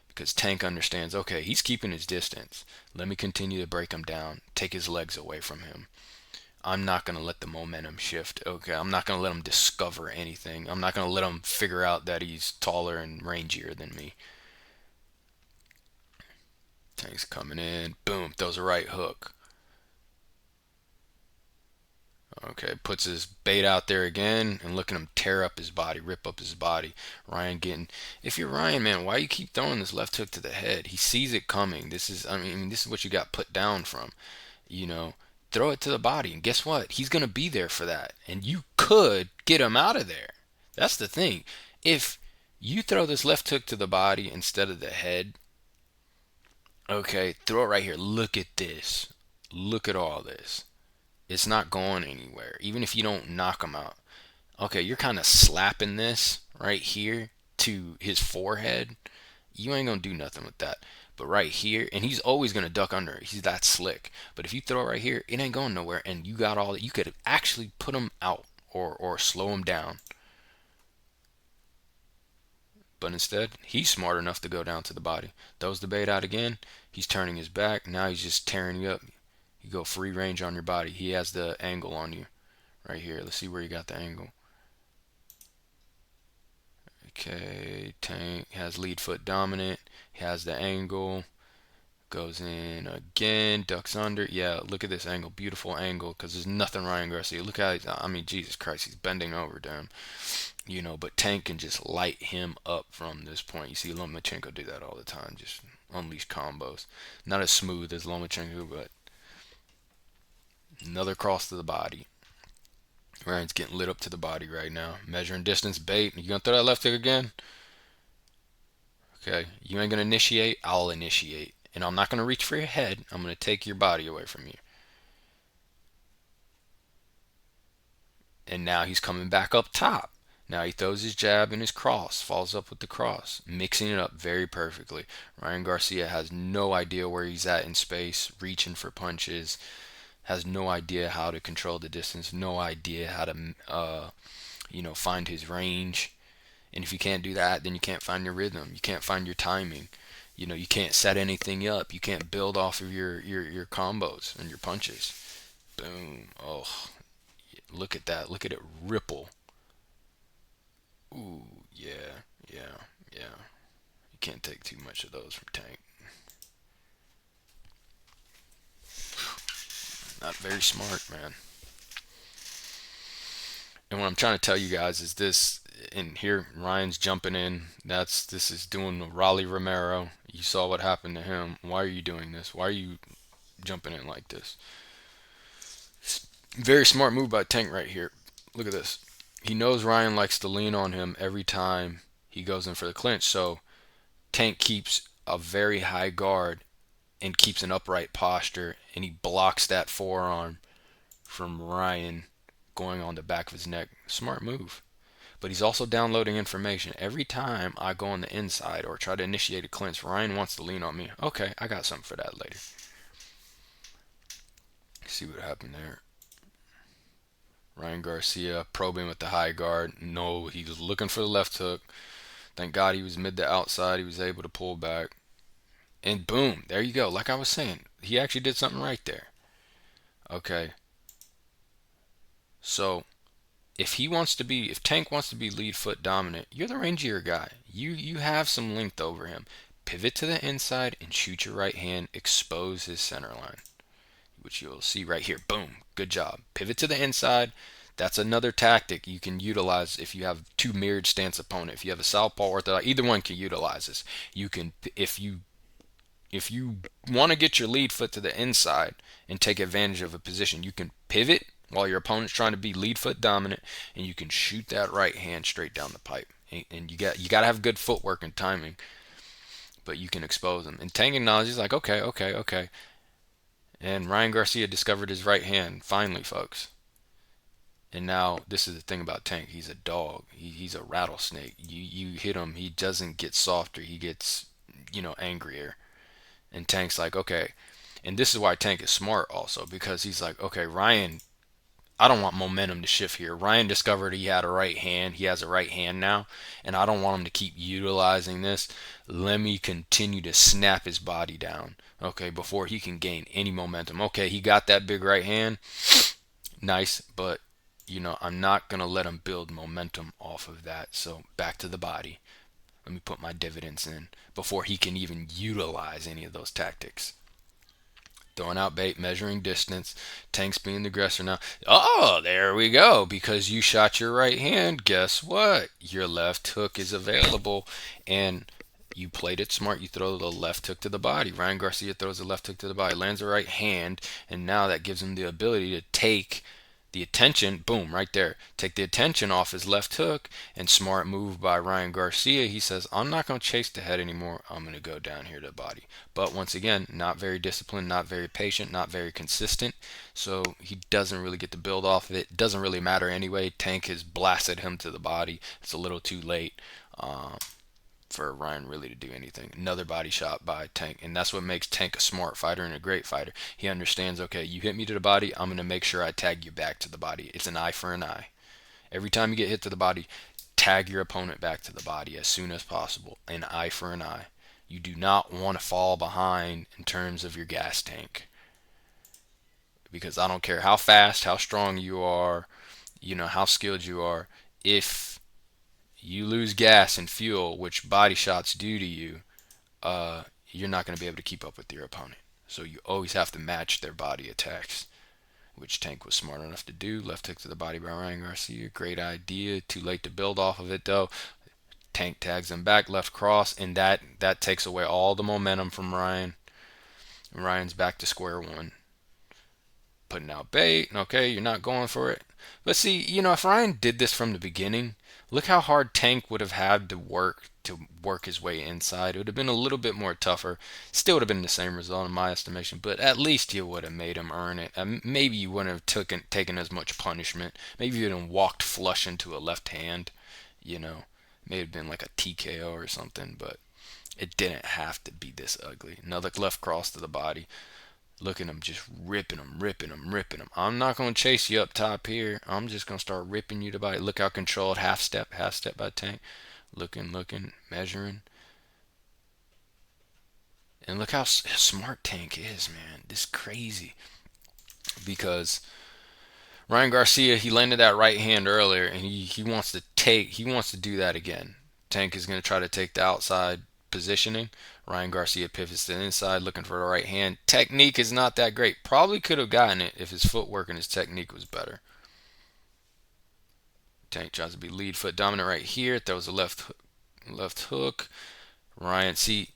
Because Tank understands, okay, he's keeping his distance. Let me continue to break him down, take his legs away from him. I'm not going to let the momentum shift. Okay, I'm not going to let him discover anything. I'm not going to let him figure out that he's taller and rangier than me. Tank's coming in. Boom, throws a right hook. Okay, puts his bait out there again, and look at him tear up his body, rip up his body. Ryan getting, if you're Ryan, man, why you keep throwing this left hook to the head? He sees it coming. This is what you got put down from, throw it to the body, and guess what? He's gonna be there for that, and you could get him out of there. That's the thing. If you throw this left hook to the body instead of the head, okay, throw it right here. Look at this. Look at all this. It's not going anywhere, even if you don't knock him out. Okay, you're kind of slapping this right here to his forehead. You ain't going to do nothing with that. But right here, and he's always going to duck under it. He's that slick. But if you throw it right here, it ain't going nowhere. And you got all that. You could actually put him out or slow him down. But instead, he's smart enough to go down to the body. Throws the bait out again. He's turning his back. Now he's just tearing you up. You go free range on your body. He has the angle on you right here. Let's see where you got the angle. Okay, Tank has lead foot dominant. He has the angle. Goes in again, ducks under. Yeah, look at this angle. Beautiful angle because there's nothing Ryan Garcia. Look how Jesus Christ, he's bending over to him. But Tank can just light him up from this point. You see Lomachenko do that all the time, just unleash combos. Not as smooth as Lomachenko, but another cross to the body. Ryan's getting lit up to the body right now. Measuring distance, bait. You gonna throw that left hook again? Okay. You ain't gonna initiate. I'll initiate, and I'm not gonna reach for your head. I'm gonna take your body away from you. And now he's coming back up top. Now he throws his jab and his cross, follows up with the cross, mixing it up very perfectly. Ryan Garcia has no idea where he's at in space, reaching for punches, has no idea how to control the distance, no idea how to, find his range. And if you can't do that, then you can't find your rhythm. You can't find your timing. You can't set anything up. You can't build off of your combos and your punches. Boom. Oh, look at that. Look at it ripple. Ooh, yeah, yeah, yeah. You can't take too much of those from Tank. Not very smart, man. And what I'm trying to tell you guys is this. And here Ryan's jumping in. This is doing Raleigh Romero. You saw what happened to him. Why are you doing this? Why are you jumping in like this? Very smart move by Tank right here. Look at this. He knows Ryan likes to lean on him every time he goes in for the clinch. So Tank keeps a very high guard and keeps an upright posture, and he blocks that forearm from Ryan going on the back of his neck. Smart move. But he's also downloading information. Every time I go on the inside or try to initiate a clinch, Ryan wants to lean on me. Okay, I got something for that later. See what happened there. Ryan Garcia probing with the high guard. No, he was looking for the left hook. Thank God he was mid to outside. He was able to pull back. And boom, there you go. Like I was saying, he actually did something right there. Okay. So if Tank wants to be lead foot dominant, you're the rangier guy. You have some length over him. Pivot to the inside and shoot your right hand. Expose his center line, which you'll see right here. Boom. Good job. Pivot to the inside. That's another tactic you can utilize if you have two mirrored stance opponent. If you have a southpaw or orthodox, either one can utilize this. You can if you want to get your lead foot to the inside and take advantage of a position, you can pivot while your opponent's trying to be lead foot dominant, and you can shoot that right hand straight down the pipe. And you got to have good footwork and timing, but you can expose them. And Tank acknowledges, he's like, okay, okay, okay. And Ryan Garcia discovered his right hand finally, folks. And now this is the thing about Tank. He's a dog. He's a rattlesnake. You hit him, he doesn't get softer. He gets angrier. And Tank's like, okay. And this is why Tank is smart also, because he's like, okay, Ryan, I don't want momentum to shift here. Ryan discovered he had a right hand. He has a right hand now, and I don't want him to keep utilizing this. Let me continue to snap his body down, okay, before he can gain any momentum. Okay, he got that big right hand. Nice, but I'm not going to let him build momentum off of that. So back to the body. Let me put my dividends in before he can even utilize any of those tactics. Throwing out bait, measuring distance. Tank's being the aggressor now. Oh, there we go. Because you shot your right hand, guess what? Your left hook is available. And you played it smart. You throw the left hook to the body. Ryan Garcia throws the left hook to the body, lands the right hand, and now that gives him the ability to take the attention, boom, right there. Take the attention off his left hook, and smart move by Ryan Garcia. He says, I'm not going to chase the head anymore. I'm going to go down here to the body. But once again, not very disciplined, not very patient, not very consistent. So he doesn't really get to build off of it. Doesn't really matter anyway. Tank has blasted him to the body. It's a little too late. For Ryan really to do anything. Another body shot by Tank, and that's what makes Tank a smart fighter and a great fighter. He understands, okay, you hit me to the body, I'm going to make sure I tag you back to the body. It's an eye for an eye. Every time you get hit to the body, tag your opponent back to the body as soon as possible. An eye for an eye. You do not want to fall behind in terms of your gas tank, because I don't care how fast, how strong you are, how skilled you are, if you lose gas and fuel, which body shots do to you, you're not going to be able to keep up with your opponent. So you always have to match their body attacks. which Tank was smart enough to do. Left hook to the body by Ryan Garcia. Great idea. Too late to build off of it though. Tank tags him back, left cross, and that takes away all the momentum from Ryan. Ryan's back to square one. Putting out bait. Okay, you're not going for it. But see, if Ryan did this from the beginning, look how hard Tank would have had to work his way inside. It would have been a little bit more tougher. Still would have been the same result in my estimation, but at least you would have made him earn it. Maybe you wouldn't have taken as much punishment. Maybe you would have walked flush into a left hand. May have been like a TKO or something, but it didn't have to be this ugly. Another left cross to the body. Look at him just ripping him, ripping him, ripping him. I'm not going to chase you up top here. I'm just going to start ripping you to body. Look how controlled. Half step by Tank. Looking, measuring. And look how smart Tank is, man. This is crazy. Because Ryan Garcia, he landed that right hand earlier, and he wants to do that again. Tank is going to try to take the outside positioning. Ryan Garcia pivots to the inside, looking for the right hand. Technique is not that great. Probably could have gotten it if his footwork and his technique was better. Tank tries to be lead foot dominant right here. Throws a left hook. Ryan, see,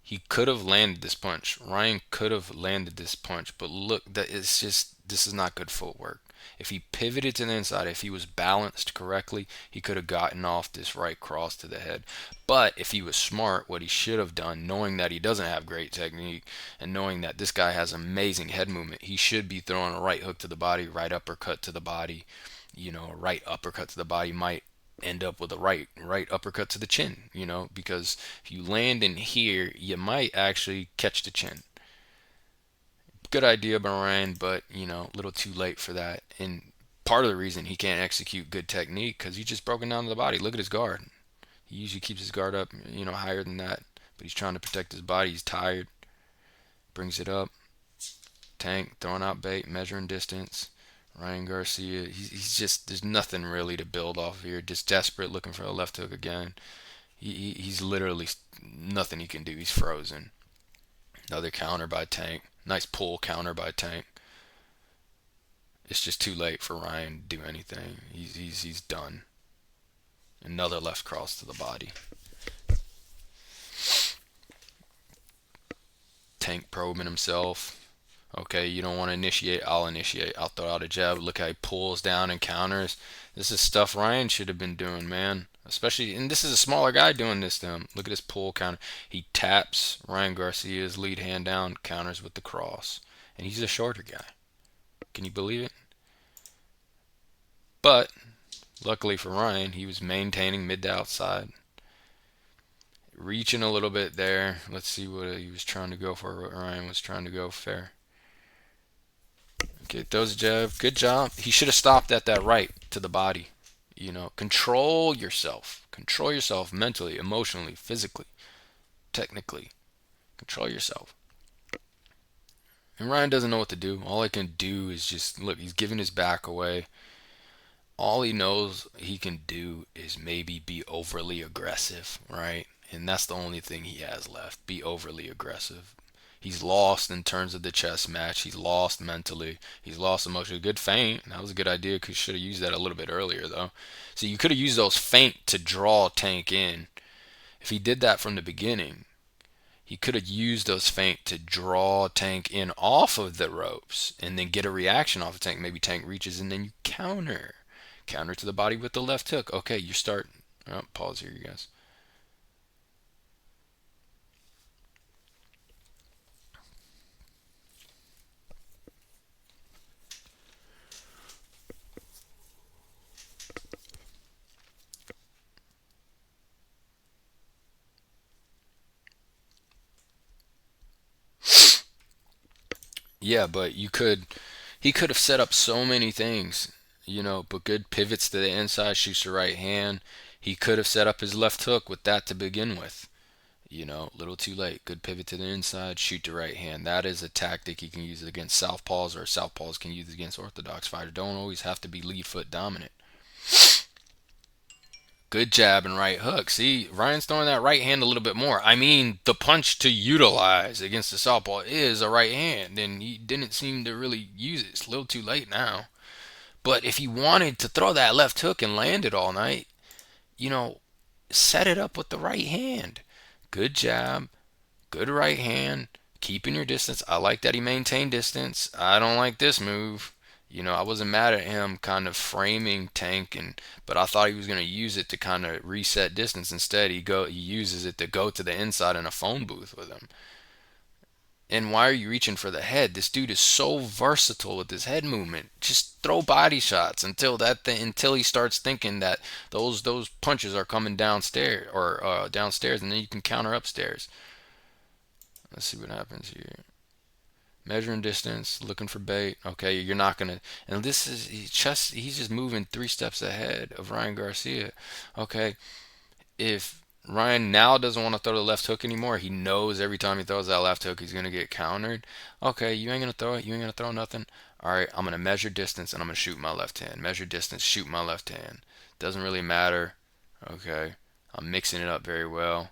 he could have landed this punch. Ryan could have landed this punch, but look, this is not good footwork. If he pivoted to the inside, if he was balanced correctly, he could have gotten off this right cross to the head. But if he was smart, what he should have done, knowing that he doesn't have great technique and knowing that this guy has amazing head movement, he should be throwing a right hook to the body, right uppercut to the body. A right uppercut to the body might end up with a right uppercut to the chin, because if you land in here, you might actually catch the chin. Good idea by Ryan, but a little too late for that. And part of the reason he can't execute good technique because he's just broken down to the body. Look at his guard. He usually keeps his guard up, higher than that, but he's trying to protect his body. He's tired. Brings it up. Tank throwing out bait, measuring distance. Ryan Garcia, he's just, there's nothing really to build off here. Just desperate, looking for a left hook again. He's literally nothing he can do. He's frozen. Another counter by Tank. Nice pull counter by Tank. It's just too late for Ryan to do anything. He's done. Another left cross to the body. Tank probing himself. Okay, you don't want to initiate. I'll initiate. I'll throw out a jab. Look how he pulls down and counters. This is stuff Ryan should have been doing, man. Especially, and this is a smaller guy doing this to him. Look at his pull counter. He taps Ryan Garcia's lead hand down, counters with the cross. And he's a shorter guy. Can you believe it? But, luckily for Ryan, he was maintaining mid to outside. Reaching a little bit there. Let's see what he was trying to go for, what Ryan was trying to go for. Okay, throws a jab. Good job. He should have stopped at that right to the body. Control yourself. Control yourself mentally, emotionally, physically, technically. Control yourself. And Ryan doesn't know what to do. All he can do is just, look, he's giving his back away. All he knows he can do is maybe be overly aggressive, right? And that's the only thing he has left. Be overly aggressive. He's lost in terms of the chess match. He's lost mentally. He's lost emotionally. Good feint. That was a good idea because you should have used that a little bit earlier, though. So you could have used those feint to draw Tank in. If he did that from the beginning, he could have used those feint to draw Tank in off of the ropes and then get a reaction off of Tank. Maybe Tank reaches and then you counter. Counter to the body with the left hook. Okay, you start. Oh, pause here, you guys. Yeah, but he could have set up so many things, but good pivots to the inside, shoots the right hand. He could have set up his left hook with that to begin with. Little too late. Good pivot to the inside, shoot the right hand. That is a tactic he can use against southpaws, or southpaws can use against orthodox fighters. Don't always have to be lead foot dominant. Good jab and right hook. See, Ryan's throwing that right hand a little bit more. I mean, the punch to utilize against the southpaw is a right hand, and he didn't seem to really use it. It's a little too late now. But if he wanted to throw that left hook and land it all night, you know, set it up with the right hand. Good jab, good right hand, keeping your distance. I like that he maintained distance. I don't like this move. I wasn't mad at him kind of framing Tank, but I thought he was going to use it to kind of reset distance. Instead, he uses it to go to the inside in a phone booth with him. And why are you reaching for the head? This dude is so versatile with his head movement. Just throw body shots until he starts thinking that those punches are coming downstairs or downstairs, and then you can counter upstairs. Let's see what happens here. Measuring distance, looking for bait. Okay, you're not gonna. And this is he's just moving 3 steps ahead of Ryan Garcia. Okay, if Ryan now doesn't want to throw the left hook anymore, he knows every time he throws that left hook, he's gonna get countered. Okay, you ain't gonna throw it. You ain't gonna throw nothing. All right, I'm gonna measure distance and I'm gonna shoot my left hand. Measure distance, shoot my left hand. Doesn't really matter. Okay, I'm mixing it up very well.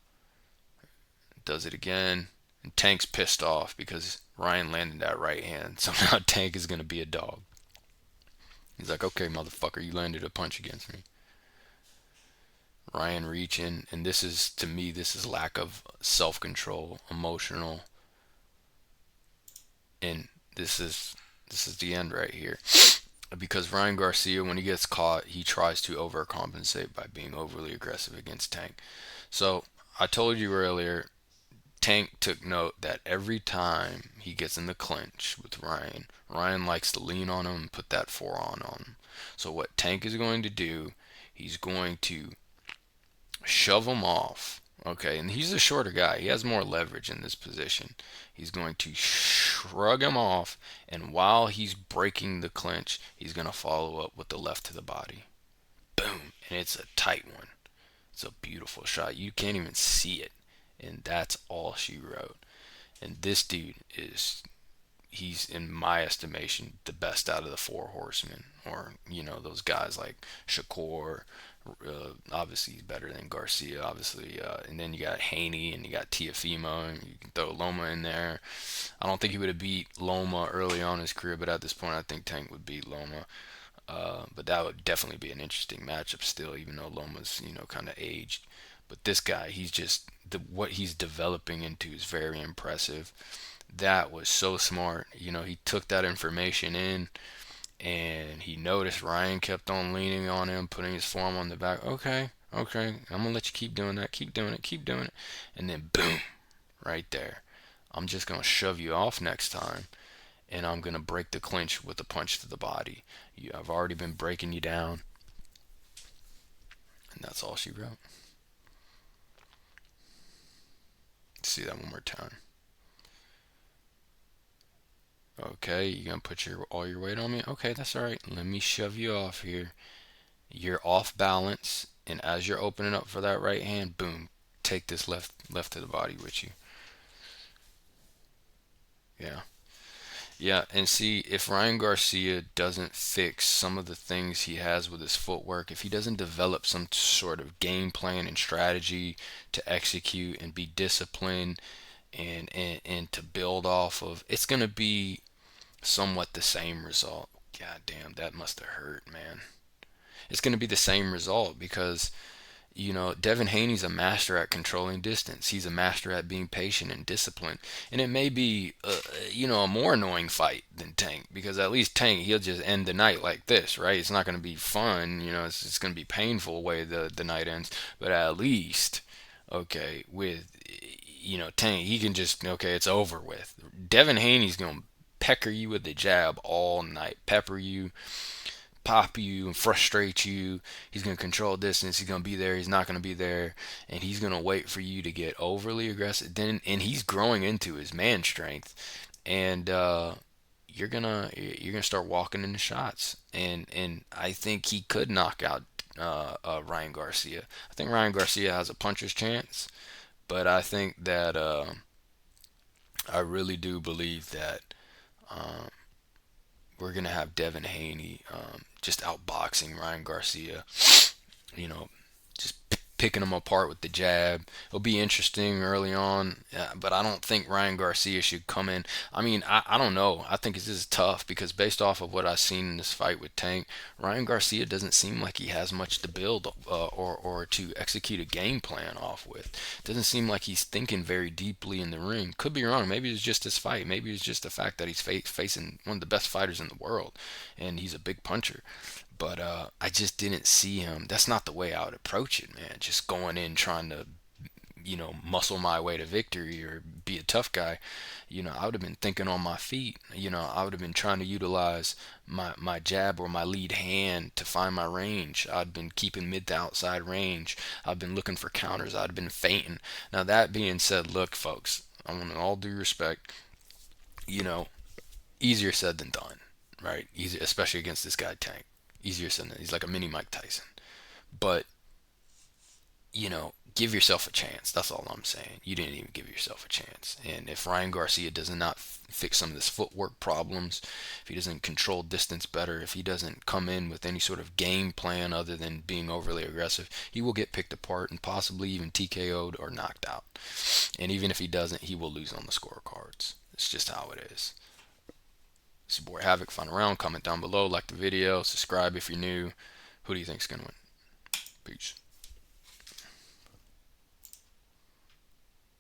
Does it again. And Tank's pissed off because Ryan landed that right hand. So now Tank is gonna be a dog. He's like, okay, motherfucker, you landed a punch against me. Ryan reaching, and this is, to me, this is lack of self-control, emotional, and this is the end right here. Because Ryan Garcia, when he gets caught, he tries to overcompensate by being overly aggressive against Tank. So I told you earlier, Tank took note that every time he gets in the clinch with Ryan, Ryan likes to lean on him and put that forearm on him. So what Tank is going to do, he's going to shove him off. Okay, and he's a shorter guy. He has more leverage in this position. He's going to shrug him off, and while he's breaking the clinch, he's going to follow up with the left to the body. Boom, and it's a tight one. It's a beautiful shot. You can't even see it, and that's all she wrote. And this dude he's in my estimation the best out of the four horsemen, or those guys like Shakur. Obviously, he's better than Garcia. Obviously, and then you got Haney and you got Tiafimo, and you can throw Loma in there. I don't think he would have beat Loma early on in his career, but at this point, I think Tank would beat Loma. But that would definitely be an interesting matchup still, even though Loma's kind of aged. But this guy, he's just what he's developing into is very impressive. That was so smart. He took that information in, and he noticed Ryan kept on leaning on him, putting his forearm on the back. Okay, okay, I'm gonna let you keep doing that, keep doing it, keep doing it, and then boom, right there. I'm just gonna shove you off next time, and I'm gonna break the clinch with a punch to the body. I've already been breaking you down, and that's all she wrote. Let's see that one more time. Okay, you gonna put all your weight on me? Okay, that's all right. Let me shove you off here. You're off balance, and as you're opening up for that right hand, boom, take this left to the body with you. Yeah. Yeah, and see, if Ryan Garcia doesn't fix some of the things he has with his footwork, if he doesn't develop some sort of game plan and strategy to execute and be disciplined and to build off of, it's going to be somewhat the same result. God damn, that must have hurt, man. It's going to be the same result because Devin Haney's a master at controlling distance. He's a master at being patient and disciplined. And it may be, a more annoying fight than Tank because at least Tank, he'll just end the night like this, right? It's not going to be fun. It's going to be painful the way the night ends. But at least, okay, with, Tank, he can just, okay, it's over with. Devin Haney's going to pecker you with the jab all night, pepper you, pop you and frustrate you. He's going to control distance. He's going to be there. He's not going to be there. And he's going to wait for you to get overly aggressive. And he's growing into his man strength. And you're gonna start walking into shots. And I think he could knock out Ryan Garcia. I think Ryan Garcia has a puncher's chance. But I think that I really do believe that we're gonna have Devin Haney just outboxing Ryan Garcia. You know, just picking them apart with the jab. It'll be interesting early on, but I don't think Ryan Garcia should come in. I mean, I don't know. I think this is tough because based off of what I've seen in this fight with Tank, Ryan Garcia doesn't seem like he has much to build or to execute a game plan off with. Doesn't seem like he's thinking very deeply in the ring. Could be wrong. Maybe it's just his fight. Maybe it's just the fact that he's facing one of the best fighters in the world, and he's a big puncher. But I just didn't see him. That's not the way I would approach it, man. Just going in trying to, muscle my way to victory or be a tough guy. I would have been thinking on my feet. I would have been trying to utilize my jab or my lead hand to find my range. I'd been keeping mid to outside range. I've been looking for counters. I'd been feinting. Now, that being said, look, folks, I want all due respect, you know, easier said than done, right? Easy, especially against this guy Tank. Easier said than done. He's like a mini Mike Tyson. But give yourself a chance. That's all I'm saying. You didn't even give yourself a chance. And if Ryan Garcia does not fix some of his footwork problems, if he doesn't control distance better, if he doesn't come in with any sort of game plan other than being overly aggressive, he will get picked apart and possibly even TKO'd or knocked out. And even if he doesn't, he will lose on the scorecards. It's just how it is. This is your boy Havoc. Find around, comment down below, like the video, subscribe if you're new. Who do you think's gonna win? Peace.